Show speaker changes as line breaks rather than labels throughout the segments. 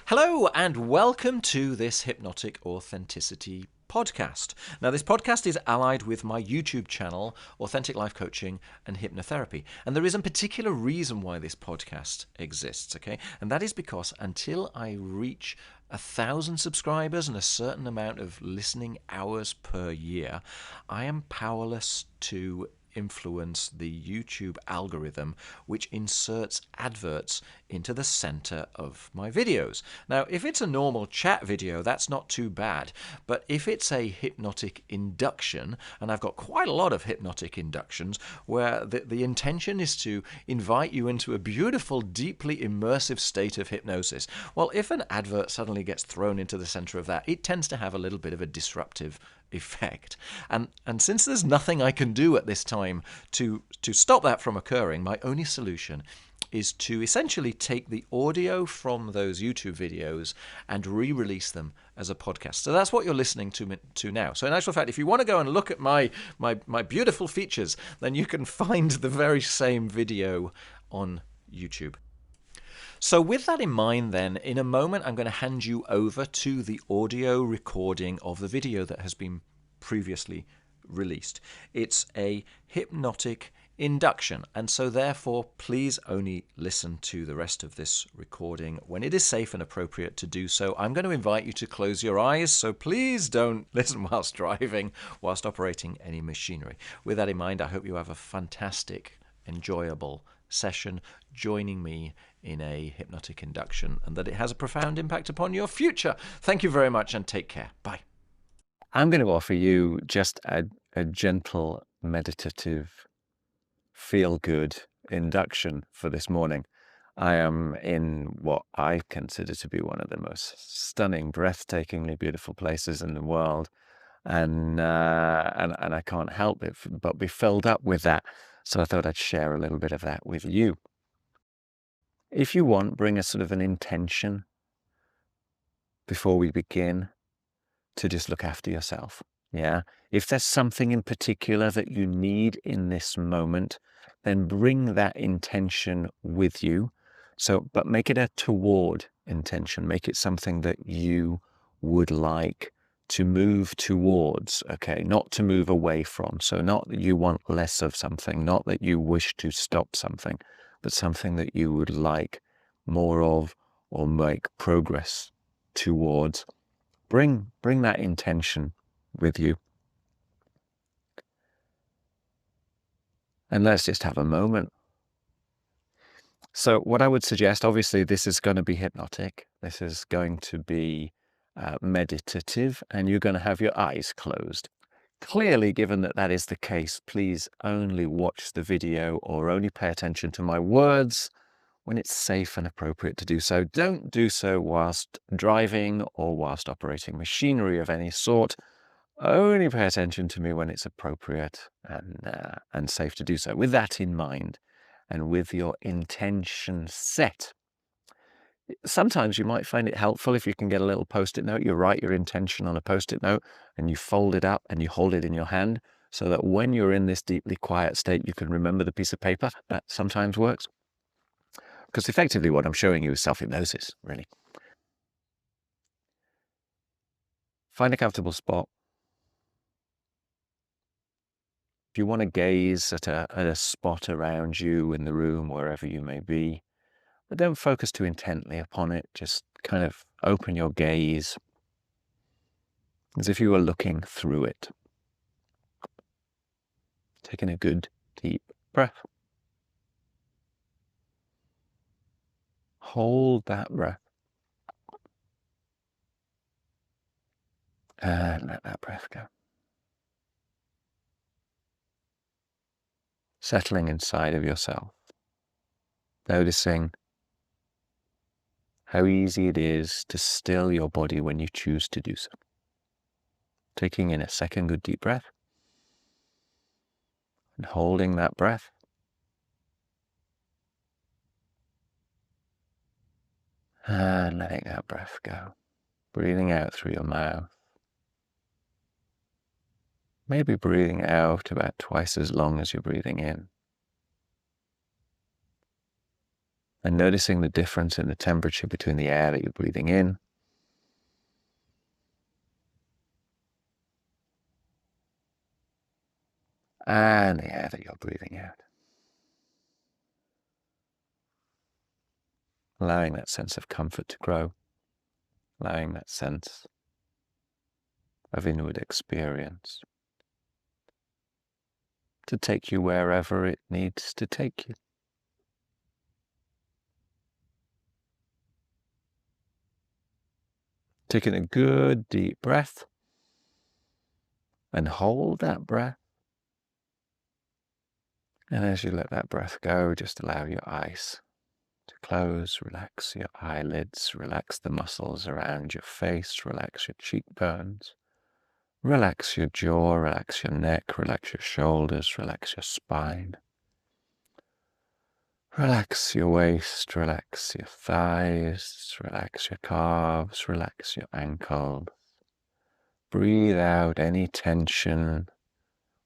Hello and welcome to this Hypnotic Authenticity podcast. Now, this podcast is allied with my YouTube channel, Authentic Life Coaching and Hypnotherapy. And there is a particular reason why this podcast exists, okay? And that is because until I reach 1,000 subscribers and a certain amount of listening hours per year, I am powerless to influence the YouTube algorithm, which inserts adverts into the center of my videos. Now, if it's a normal chat video, that's not too bad. But if it's a hypnotic induction, and I've got quite a lot of hypnotic inductions, where the intention is to invite you into a beautiful, deeply immersive state of hypnosis, well, if an advert suddenly gets thrown into the center of that, it tends to have a little bit of a disruptive effect. And since there's nothing I can do at this time to stop that from occurring, my only solution is to essentially take the audio from those YouTube videos and re-release them as a podcast. So that's what you're listening to now. So in actual fact, if you want to go and look at my beautiful features, then you can find the very same video on YouTube. So with that in mind then, in a moment I'm going to hand you over to the audio recording of the video that has been previously released. It's a hypnotic induction, and so therefore please only listen to the rest of this recording when it is safe and appropriate to do so. I'm going to invite you to close your eyes, so please don't listen whilst driving, whilst operating any machinery. With that in mind, I hope you have a fantastic, enjoyable session joining me in a hypnotic induction, and that it has a profound impact upon your future. Thank you very much and take care. Bye.
I'm going to offer you just a gentle, meditative, feel-good induction for this morning. I am in what I consider to be one of the most stunning, breathtakingly beautiful places in the world, and I can't help it but be filled up with that. So I thought I'd share a little bit of that with you. If you want, bring a sort of an intention before we begin to just look after yourself. Yeah. If there's something in particular that you need in this moment, then bring that intention with you. So, but make it a toward intention. Make it something that you would like to move towards, okay? Not to move away from. So not that you want less of something, not that you wish to stop something, but something that you would like more of or make progress towards. Bring that intention with you. And let's just have a moment. So what I would suggest, obviously, this is going to be hypnotic. This is going to be meditative, and you're going to have your eyes closed. Clearly, given that that is the case, please only watch the video or only pay attention to my words when it's safe and appropriate to do so. Don't do so whilst driving or whilst operating machinery of any sort. Only pay attention to me when it's appropriate and safe to do so. With that in mind, and with your intention set, sometimes you might find it helpful if you can get a little post-it note. You write your intention on a post-it note and you fold it up and you hold it in your hand so that when you're in this deeply quiet state, you can remember the piece of paper. That sometimes works. Because effectively what I'm showing you is self-hypnosis, really. Find a comfortable spot. If you want to gaze at a spot around you in the room, wherever you may be, but don't focus too intently upon it. Just kind of open your gaze as if you were looking through it. Taking a good deep breath. Hold that breath. And let that breath go. Settling inside of yourself. Noticing how easy it is to still your body when you choose to do so. Taking in a second good deep breath. And holding that breath. And letting that breath go. Breathing out through your mouth. Maybe breathing out about twice as long as you're breathing in. and noticing the difference in the temperature between the air that you're breathing in and the air that you're breathing out. Allowing that sense of comfort to grow, allowing that sense of inward experience to take you wherever it needs to take you. Taking a good deep breath and hold that breath. And as you let that breath go, just allow your eyes to close, relax your eyelids, relax the muscles around your face, relax your cheekbones, relax your jaw, relax your neck, relax your shoulders, relax your spine. Relax your waist, relax your thighs, relax your calves, relax your ankles. Breathe out any tension,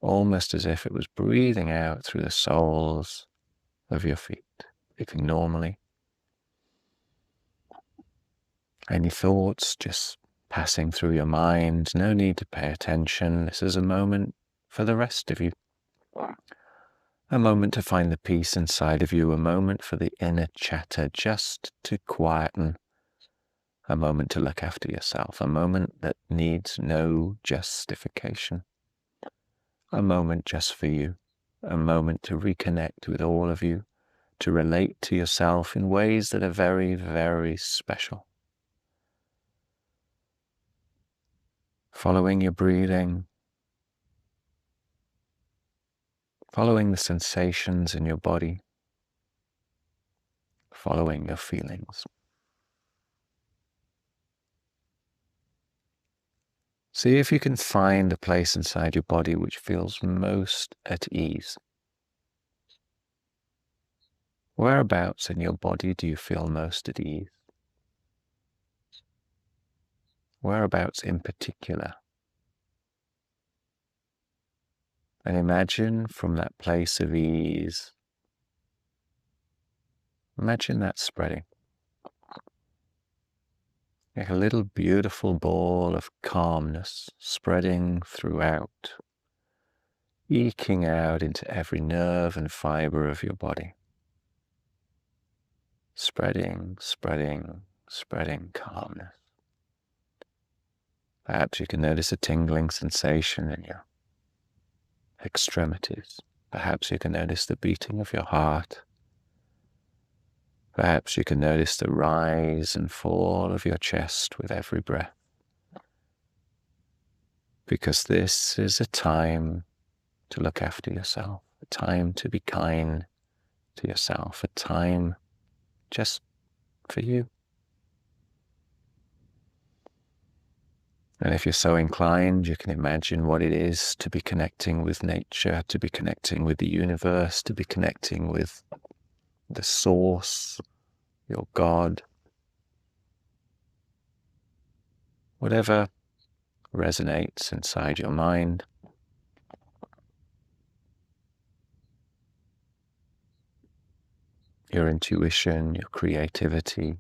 almost as if it was breathing out through the soles of your feet, breathing normally. Any thoughts just passing through your mind, no need to pay attention. This is a moment for the rest of you. A moment to find the peace inside of you, a moment for the inner chatter just to quieten, a moment to look after yourself, a moment that needs no justification, a moment just for you, a moment to reconnect with all of you, to relate to yourself in ways that are very, very special. Following your breathing, following the sensations in your body, following your feelings. See if you can find a place inside your body which feels most at ease. Whereabouts in your body do you feel most at ease? Whereabouts in particular? And imagine from that place of ease, imagine that spreading. Like a little beautiful ball of calmness spreading throughout, eking out into every nerve and fiber of your body. Spreading, spreading, spreading calmness. Perhaps you can notice a tingling sensation in your extremities. Perhaps you can notice the beating of your heart. Perhaps you can notice the rise and fall of your chest with every breath. Because this is a time to look after yourself, a time to be kind to yourself, a time just for you. And if you're so inclined, you can imagine what it is to be connecting with nature, to be connecting with the universe, to be connecting with the source, your God. Whatever resonates inside your mind. Your intuition, your creativity,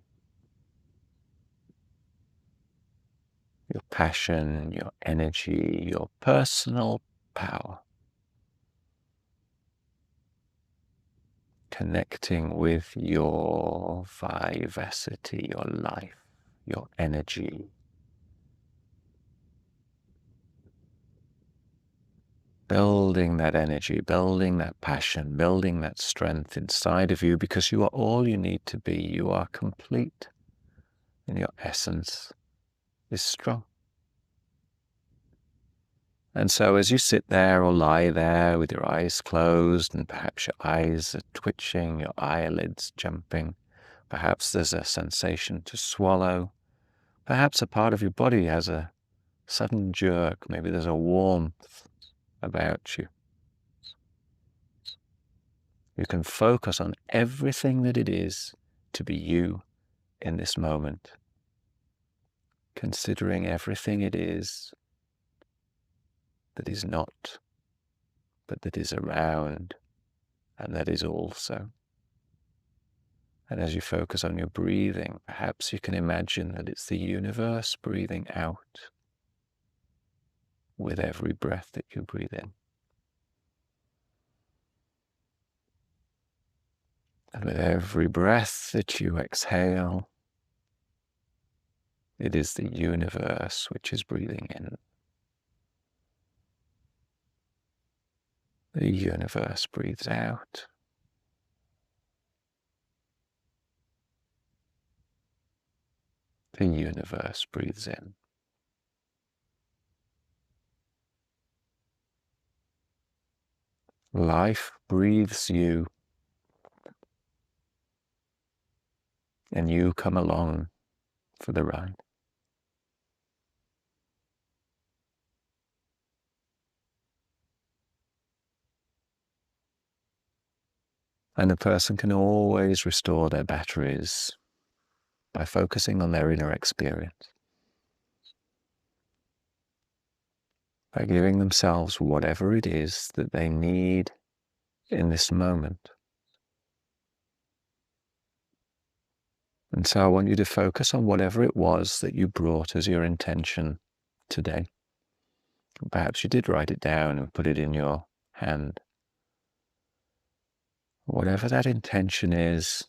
your passion, your energy, your personal power. Connecting with your vivacity, your life, your energy. Building that energy, building that passion, building that strength inside of you because you are all you need to be. You are complete and your essence is strong. And so as you sit there or lie there with your eyes closed and perhaps your eyes are twitching, your eyelids jumping, perhaps there's a sensation to swallow, perhaps a part of your body has a sudden jerk, maybe there's a warmth about you. You can focus on everything that it is to be you in this moment, considering everything it is that is not, but that is around and that is also. And as you focus on your breathing, perhaps you can imagine that it's the universe breathing out with every breath that you breathe in. And with every breath that you exhale, it is the universe which is breathing in. The universe breathes out. The universe breathes in. Life breathes you, and you come along for the ride. And a person can always restore their batteries by focusing on their inner experience, by giving themselves whatever it is that they need in this moment. And so I want you to focus on whatever it was that you brought as your intention today. Perhaps you did write it down and put it in your hand. Whatever that intention is,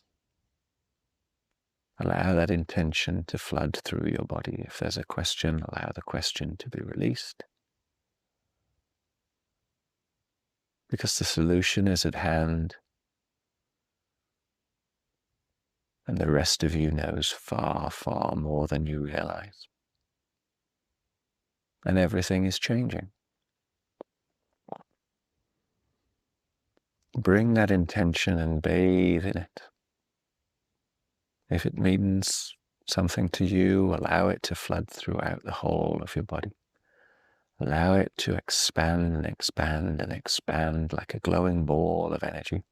allow that intention to flood through your body. If there's a question, allow the question to be released. Because the solution is at hand, and the rest of you knows far, far more than you realize. And everything is changing. Bring that intention and bathe in it. If it means something to you, allow it to flood throughout the whole of your body. Allow it to expand and expand and expand like a glowing ball of energy.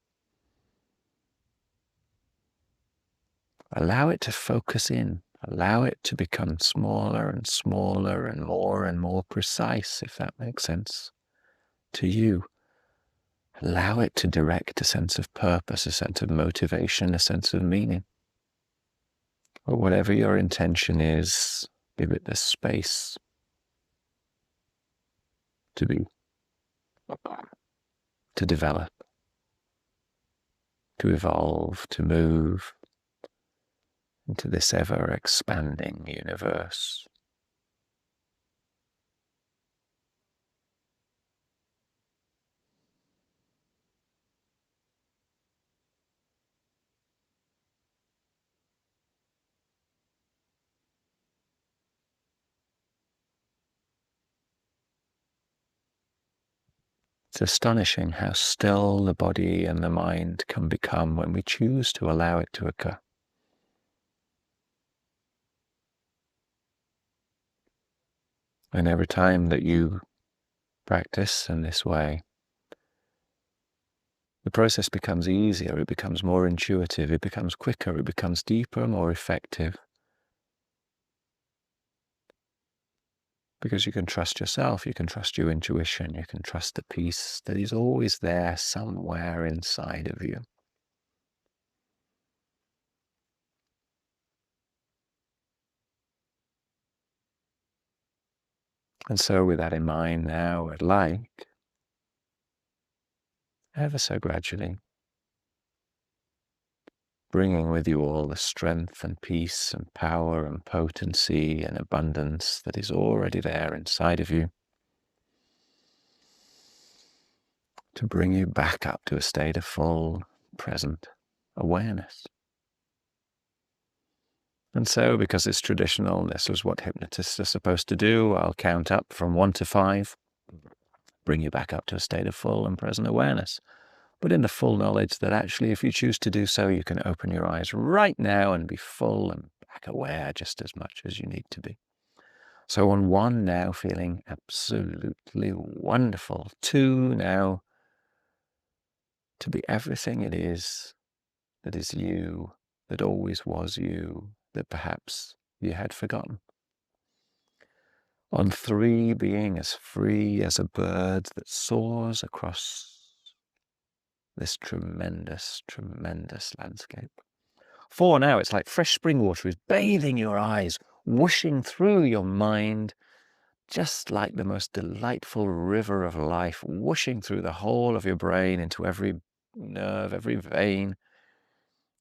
Allow it to focus in. Allow it to become smaller and smaller and more precise, if that makes sense, to you. Allow it to direct a sense of purpose, a sense of motivation, a sense of meaning. Or whatever your intention is, give it the space to be, to develop, to evolve, to move into this ever-expanding universe. It's astonishing how still the body and the mind can become when we choose to allow it to occur. And every time that you practice in this way, the process becomes easier, it becomes more intuitive, it becomes quicker, it becomes deeper, more effective. Because you can trust yourself, you can trust your intuition, you can trust the peace that is always there somewhere inside of you. And so with that in mind now, I'd like, ever so gradually, bringing with you all the strength and peace and power and potency and abundance that is already there inside of you, to bring you back up to a state of full, present awareness. And so, because it's traditional, and this is what hypnotists are supposed to do, I'll count up from 1 to 5, bring you back up to a state of full and present awareness. But in the full knowledge that actually, if you choose to do so, you can open your eyes right now and be full and back aware just as much as you need to be. So on 1 now, feeling absolutely wonderful. 2 now, to be everything it is that is you, that always was you, that perhaps you had forgotten. On 3, being as free as a bird that soars across this tremendous, tremendous landscape. 4 now, it's like fresh spring water is bathing your eyes, whooshing through your mind, just like the most delightful river of life, whooshing through the whole of your brain into every nerve, every vein,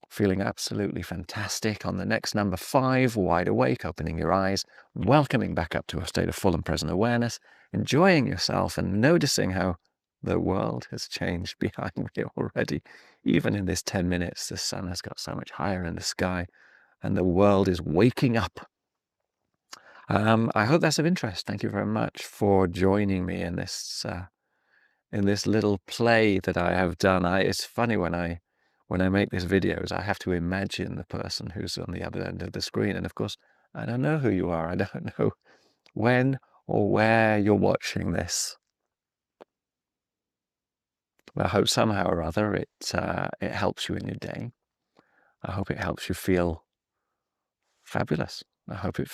feeling absolutely fantastic. On the next number 5, wide awake, opening your eyes, welcoming back up to a state of full and present awareness, enjoying yourself and noticing how the world has changed behind me already. Even in this 10 minutes, the sun has got so much higher in the sky and the world is waking up. I hope that's of interest. Thank you very much for joining me in this little play that I have done. It's funny when I make these videos, I have to imagine the person who's on the other end of the screen. And of course, I don't know who you are. I don't know when or where you're watching this. But I hope somehow or other it helps you in your day. I hope it helps you feel fabulous. I hope it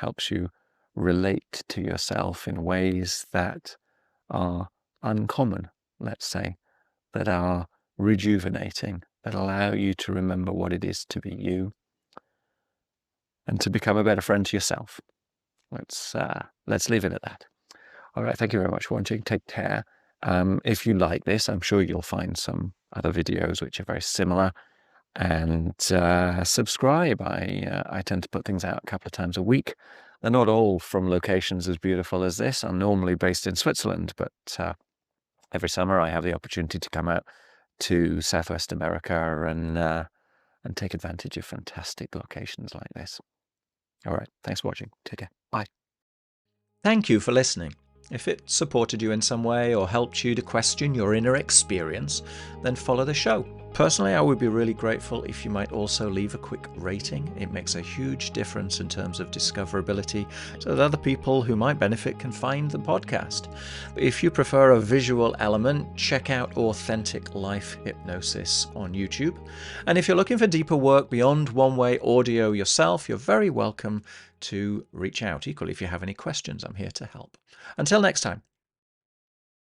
helps you relate to yourself in ways that are uncommon, let's say, that are rejuvenating, that allow you to remember what it is to be you and to become a better friend to yourself. Let's leave it at that. All right, thank you very much for watching. Take care. If you like this, I'm sure you'll find some other videos which are very similar. And subscribe. I tend to put things out a couple of times a week. They're not all from locations as beautiful as this. I'm normally based in Switzerland, but every summer I have the opportunity to come out to Southwest America and take advantage of fantastic locations like this. All right, thanks for watching. Take care. Bye.
Thank you for listening. If it supported you in some way or helped you to question your inner experience, then follow the show. Personally, I would be really grateful if you might also leave a quick rating. It makes a huge difference in terms of discoverability so that other people who might benefit can find the podcast. If you prefer a visual element, check out Authentic Life Hypnosis on YouTube. And if you're looking for deeper work beyond one-way audio yourself, you're very welcome to reach out. Equally, if you have any questions, I'm here to help. Until next time,